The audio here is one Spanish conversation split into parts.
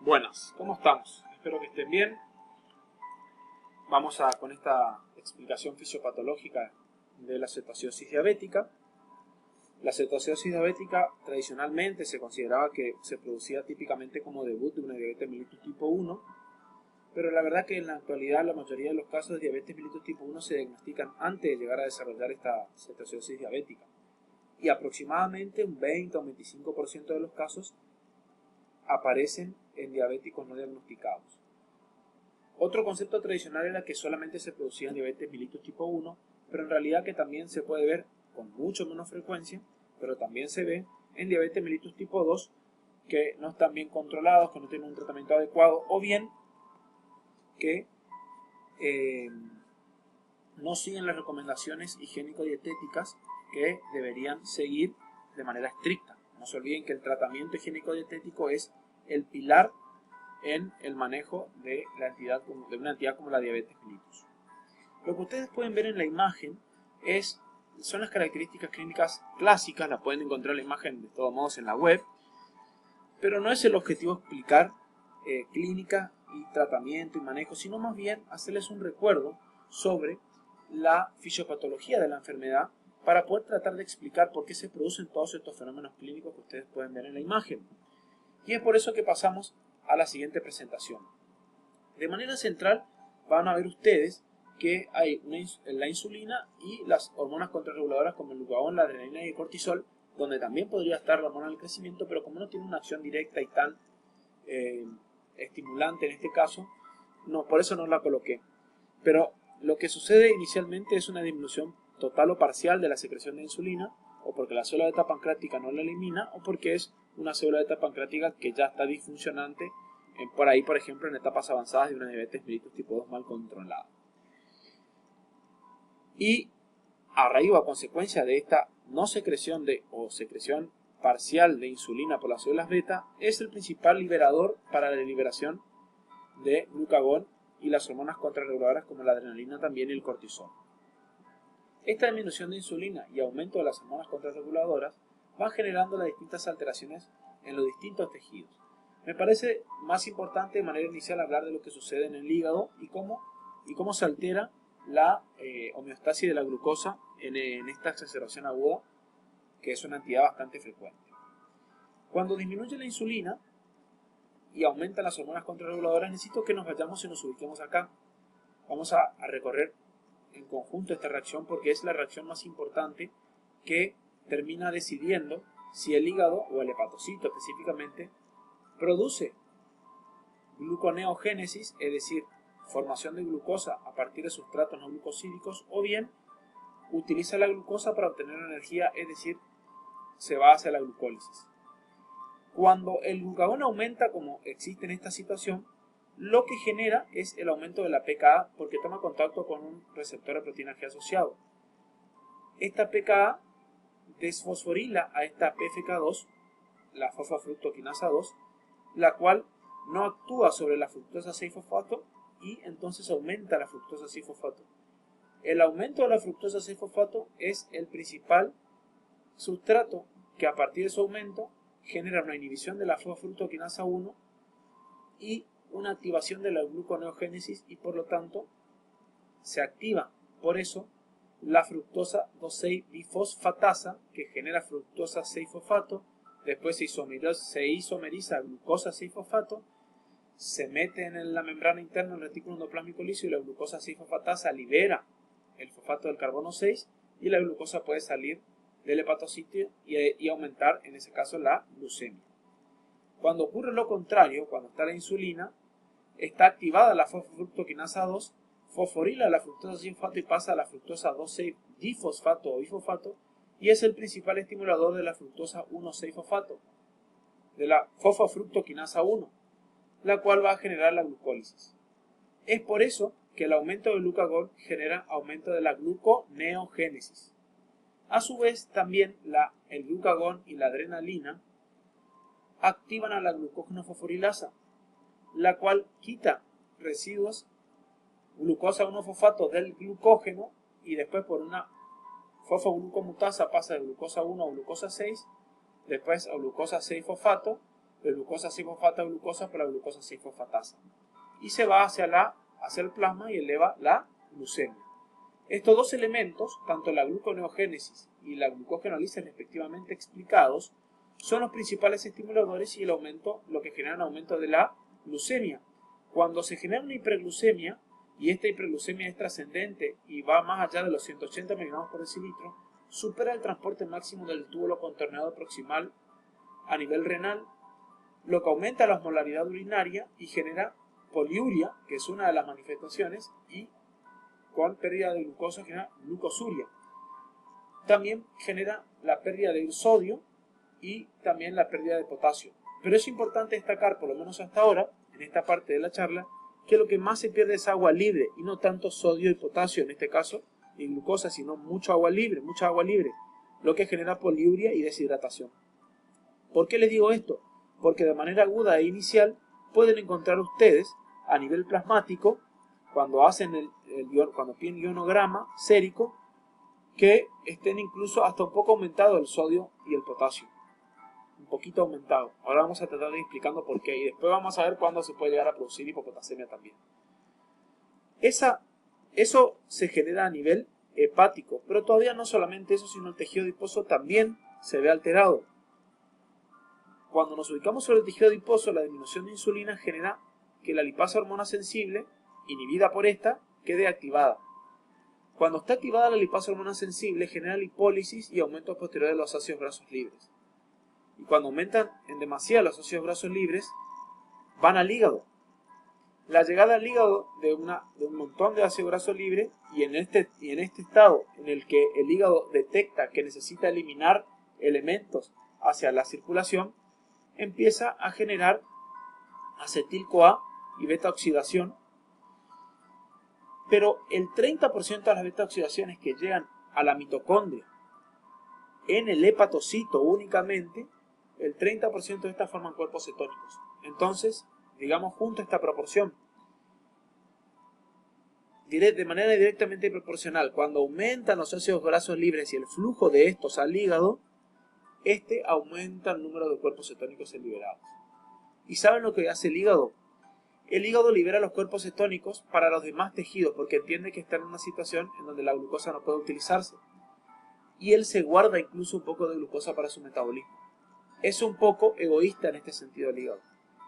Buenas, ¿cómo estamos? Espero que estén bien. Vamos con esta explicación fisiopatológica de la cetoacidosis diabética. La cetoacidosis diabética tradicionalmente se consideraba que se producía típicamente como debut de una diabetes mellitus tipo 1, pero la verdad que en la actualidad la mayoría de los casos de diabetes mellitus tipo 1 se diagnostican antes de llegar a desarrollar esta cetoacidosis diabética. Y aproximadamente un 20 o 25% de los casos aparecen en diabéticos no diagnosticados. Otro concepto tradicional era que solamente se producía en diabetes mellitus tipo 1, pero en realidad que también se puede ver con mucho menos frecuencia, pero también se ve en diabetes mellitus tipo 2 que no están bien controlados, que no tienen un tratamiento adecuado, o bien que no siguen las recomendaciones higiénico-dietéticas que deberían seguir de manera estricta. No se olviden que el tratamiento higiénico-dietético es el pilar en el manejo de una entidad como la diabetes mellitus. Lo que ustedes pueden ver en la imagen son las características clínicas clásicas, la pueden encontrar la imagen de todos modos en la web, pero no es el objetivo explicar clínica y tratamiento y manejo, sino más bien hacerles un recuerdo sobre la fisiopatología de la enfermedad para poder tratar de explicar por qué se producen todos estos fenómenos clínicos que ustedes pueden ver en la imagen. Y es por eso que pasamos a la siguiente presentación. De manera central van a ver ustedes que hay la insulina y las hormonas contrarreguladoras como el glucagón, la adrenalina y el cortisol, donde también podría estar la hormona del crecimiento, pero como no tiene una acción directa y tan estimulante en este caso, no, por eso no la coloqué. Pero lo que sucede inicialmente es una disminución total o parcial de la secreción de insulina, o porque la célula beta pancreática no la elimina, o porque es una célula beta pancreática que ya está disfuncionante, por ahí, por ejemplo, en etapas avanzadas de una diabetes mellitus tipo 2 mal controlada. Y a raíz o a consecuencia de esta no secreción o secreción parcial de insulina por las células beta, es el principal liberador para la liberación de glucagón y las hormonas contrarreguladoras como la adrenalina también y el cortisol. Esta disminución de insulina y aumento de las hormonas contrarreguladoras van generando las distintas alteraciones en los distintos tejidos. Me parece más importante de manera inicial hablar de lo que sucede en el hígado y cómo se altera la homeostasis de la glucosa en esta exacerbación aguda, que es una entidad bastante frecuente. Cuando disminuye la insulina y aumentan las hormonas contrarreguladoras, necesito que nos vayamos y nos ubiquemos acá. Vamos a recorrer en conjunto esta reacción porque es la reacción más importante que termina decidiendo si el hígado o el hepatocito específicamente produce gluconeogénesis, es decir, formación de glucosa a partir de sustratos no glucosídicos, o bien utiliza la glucosa para obtener energía, es decir, se va hacia la glucólisis. Cuando el glucagón aumenta, como existe en esta situación, lo que genera es el aumento de la pKa porque toma contacto con un receptor de proteína G asociado. Esta pKa desfosforila a esta PFK2, la fosfofructoquinasa 2, la cual no actúa sobre la fructosa 6-fosfato y entonces aumenta la fructosa 6-fosfato. El aumento de la fructosa 6-fosfato es el principal sustrato que a partir de su aumento genera una inhibición de la fosfofructoquinasa 1 y una activación de la gluconeogénesis y por lo tanto se activa por eso la fructosa 2,6-bifosfatasa que genera fructosa 6-fosfato, después se isomeriza a glucosa 6-fosfato, se mete en la membrana interna del retículo endoplásmico liso y la glucosa 6-fosfatasa libera el fosfato del carbono 6 y la glucosa puede salir del hepatocito y aumentar en ese caso la glucemia. Cuando ocurre lo contrario, cuando está la insulina, está activada la fosfofructoquinasa 2, fosforila la fructosa 6-fosfato y pasa a la fructosa 2,6-difosfato o bifosfato y es el principal estimulador de la fructosa 1,6-fosfato, de la fosfofructoquinasa 1, la cual va a generar la glucólisis. Es por eso que el aumento del glucagón genera aumento de la gluconeogénesis. A su vez, también el glucagón y la adrenalina activan a la glucógeno-fosforilasa, la cual quita residuos glucosa 1-fosfato del glucógeno y después por una fosfoglucomutasa pasa de glucosa 1 a glucosa 6, después a glucosa 6-fosfato de glucosa 6-fosfato a glucosa por la glucosa 6-fosfatasa. Y se va hacia el plasma y eleva la glucemia. Estos dos elementos, tanto la gluconeogénesis y la glucogenolisis respectivamente explicados, son los principales estimuladores y lo que genera un aumento de la glucemia. Cuando se genera una hiperglucemia, y esta hiperglucemia es trascendente y va más allá de los 180 miligramos por decilitro, supera el transporte máximo del túbulo contorneado proximal a nivel renal, lo que aumenta la osmolaridad urinaria y genera poliuria, que es una de las manifestaciones, y con pérdida de glucosa genera glucosuria. También genera la pérdida de sodio y también la pérdida de potasio. Pero es importante destacar, por lo menos hasta ahora, en esta parte de la charla, que lo que más se pierde es agua libre y no tanto sodio y potasio en este caso, y glucosa, sino mucha agua libre, lo que genera poliuria y deshidratación. ¿Por qué les digo esto? Porque de manera aguda e inicial pueden encontrar ustedes a nivel plasmático, cuando hacen cuando piden ionograma sérico, que estén incluso hasta un poco aumentado el sodio y el potasio. Un poquito aumentado. Ahora vamos a tratar de ir explicando por qué y después vamos a ver cuándo se puede llegar a producir hipopotasemia también. Eso se genera a nivel hepático, pero todavía no solamente eso, sino el tejido adiposo también se ve alterado. Cuando nos ubicamos sobre el tejido adiposo, la disminución de insulina genera que la lipasa hormona sensible, inhibida por esta, quede activada. Cuando está activada la lipasa hormona sensible, genera lipólisis y aumento posterior de los ácidos grasos libres. Y cuando aumentan en demasía los ácidos grasos libres, van al hígado. La llegada al hígado de un montón de ácido graso libre y en este estado en el que el hígado detecta que necesita eliminar elementos hacia la circulación, empieza a generar acetil-CoA y beta-oxidación, pero el 30% de las beta-oxidaciones que llegan a la mitocondria en el hepatocito únicamente, el 30% de estas forman cuerpos cetónicos. Entonces, digamos junto a esta proporción, de manera directamente proporcional, cuando aumentan los ácidos grasos libres y el flujo de estos al hígado, aumenta el número de cuerpos cetónicos liberados. ¿Y saben lo que hace el hígado? El hígado libera los cuerpos cetónicos para los demás tejidos porque entiende que está en una situación en donde la glucosa no puede utilizarse. Y él se guarda incluso un poco de glucosa para su metabolismo. Es un poco egoísta en este sentido el hígado.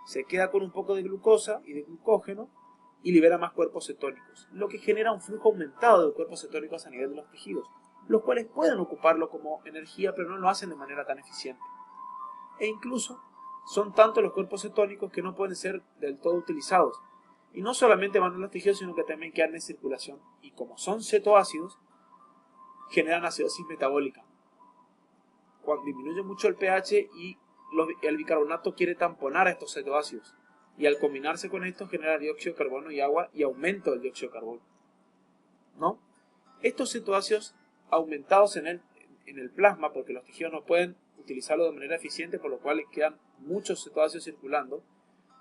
Se queda con un poco de glucosa y de glucógeno y libera más cuerpos cetónicos, lo que genera un flujo aumentado de cuerpos cetónicos a nivel de los tejidos, los cuales pueden ocuparlo como energía, pero no lo hacen de manera tan eficiente. E incluso son tantos los cuerpos cetónicos que no pueden ser del todo utilizados. Y no solamente van a los tejidos, sino que también quedan en circulación. Y como son cetoácidos, generan acidosis metabólica. Cuando disminuye mucho el pH y el bicarbonato quiere tamponar a estos cetoácidos. Y al combinarse con esto genera dióxido de carbono y agua y aumento del dióxido de carbono. ¿No? Estos cetoácidos aumentados en el plasma, porque los tejidos no pueden utilizarlo de manera eficiente, por lo cual quedan muchos cetoácidos circulando,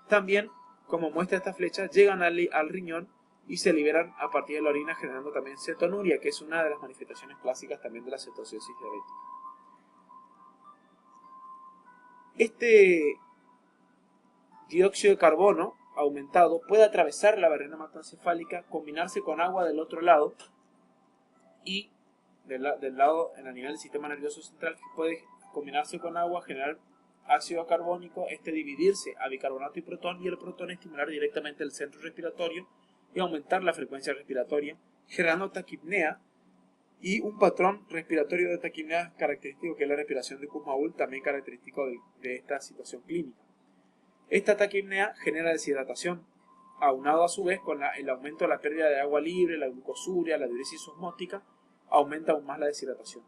también, como muestra esta flecha, llegan al riñón y se liberan a partir de la orina, generando también cetonuria, que es una de las manifestaciones clásicas también de la cetoacidosis diabética. Este dióxido de carbono aumentado puede atravesar la barrera hematoencefálica, combinarse con agua del otro lado y del lado en el nivel del sistema nervioso central, que puede combinarse con agua, generar ácido carbónico, dividirse a bicarbonato y protón, y el protón estimular directamente el centro respiratorio y aumentar la frecuencia respiratoria, generando taquipnea y un patrón respiratorio de taquipnea característico, que es la respiración de Kussmaul, también característico de esta situación clínica. Esta taquipnea genera deshidratación, aunado a su vez con el aumento de la pérdida de agua libre, la glucosuria, la diuresis osmótica, aumenta aún más la deshidratación.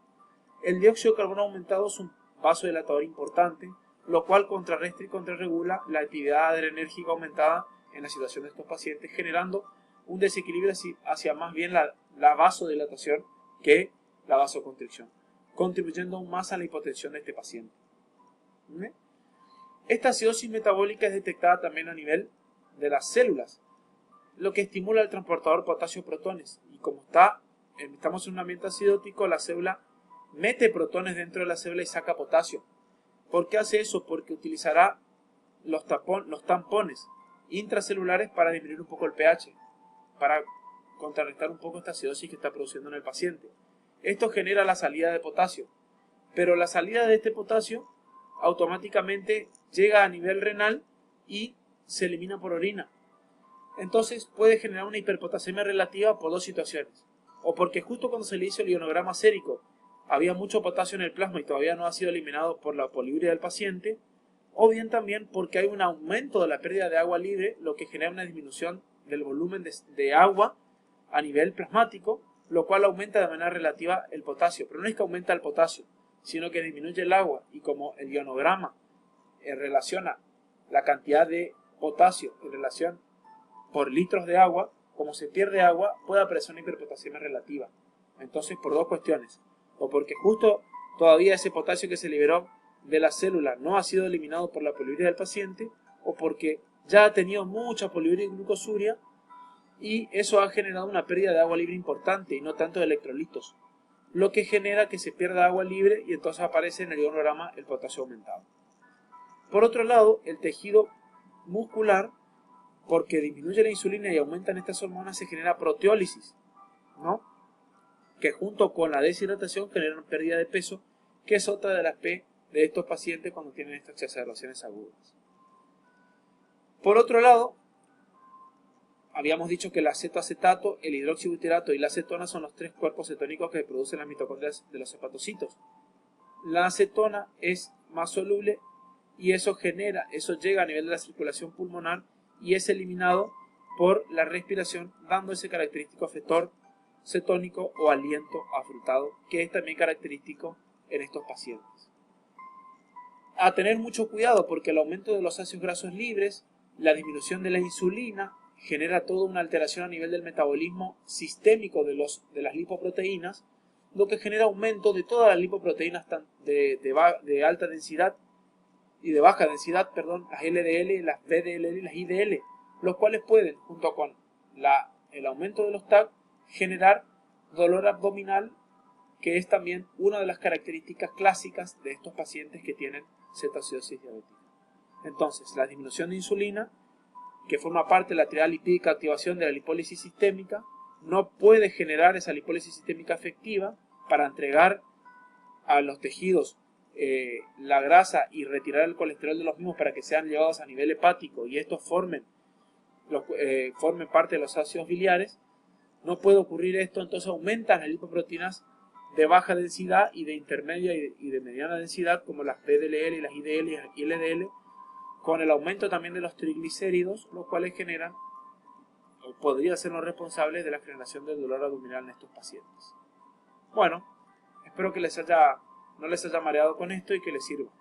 El dióxido de carbono aumentado es un vasodilatador importante, lo cual contrarresta y contrarregula la actividad adrenérgica aumentada en la situación de estos pacientes, generando un desequilibrio hacia más bien la vasodilatación que la vasoconstricción, contribuyendo aún más a la hipotensión de este paciente. Esta acidosis metabólica es detectada también a nivel de las células, lo que estimula el transportador potasio-protones, y como estamos en un ambiente acidótico, la célula mete protones dentro de la célula y saca potasio. ¿Por qué hace eso? Porque utilizará los tampones intracelulares para disminuir un poco el pH, para contrarrestar un poco esta acidosis que está produciendo en el paciente. Esto genera la salida de potasio, pero la salida de este potasio automáticamente llega a nivel renal y se elimina por orina. Entonces puede generar una hiperpotasemia relativa por dos situaciones. O porque justo cuando se le hizo el ionograma sérico había mucho potasio en el plasma y todavía no ha sido eliminado por la poliuria del paciente, o bien también porque hay un aumento de la pérdida de agua libre, lo que genera una disminución del volumen de agua a nivel plasmático, lo cual aumenta de manera relativa el potasio. Pero no es que aumenta el potasio, sino que disminuye el agua, y como el ionograma relaciona la cantidad de potasio en relación por litros de agua, como se pierde agua, puede aparecer una hiperpotasemia relativa. Entonces, por dos cuestiones: o porque justo todavía ese potasio que se liberó de la célula no ha sido eliminado por la poliuria del paciente, o porque ya ha tenido mucha poliuria y glucosuria y eso ha generado una pérdida de agua libre importante y no tanto de electrolitos, lo que genera que se pierda agua libre y entonces aparece en el ionograma el potasio aumentado. Por otro lado, el tejido muscular, porque disminuye la insulina y aumentan estas hormonas, se genera proteólisis, ¿no? Que junto con la deshidratación generan pérdida de peso, que es otra de las P de estos pacientes cuando tienen estas exacerbaciones agudas. Por otro lado, habíamos dicho que el acetoacetato, el hidroxibutirato y la acetona son los tres cuerpos cetónicos que producen las mitocondrias de los hepatocitos. La acetona es más soluble y eso llega a nivel de la circulación pulmonar y es eliminado por la respiración, dando ese característico efector cetónico o aliento afrutado, que es también característico en estos pacientes. A tener mucho cuidado, porque el aumento de los ácidos grasos libres, la disminución de la insulina, genera toda una alteración a nivel del metabolismo sistémico de las lipoproteínas, lo que genera aumento de todas las lipoproteínas de alta densidad y de baja densidad, las LDL, las VDL y las IDL, los cuales pueden, junto con el aumento de los TAC, generar dolor abdominal, que es también una de las características clásicas de estos pacientes que tienen cetoacidosis diabética. Entonces, la disminución de insulina, que forma parte de la triada lipídica de activación de la lipólisis sistémica, no puede generar esa lipólisis sistémica efectiva para entregar a los tejidos la grasa y retirar el colesterol de los mismos para que sean llevados a nivel hepático y estos formen parte de los ácidos biliares. No puede ocurrir esto, entonces aumentan las lipoproteínas de baja densidad y de intermedia y de mediana densidad, como las VDL, las IDL y LDL, con el aumento también de los triglicéridos, los cuales generan o podrían ser los responsables de la generación del dolor abdominal en estos pacientes. Bueno, espero que no les haya mareado con esto y que les sirva.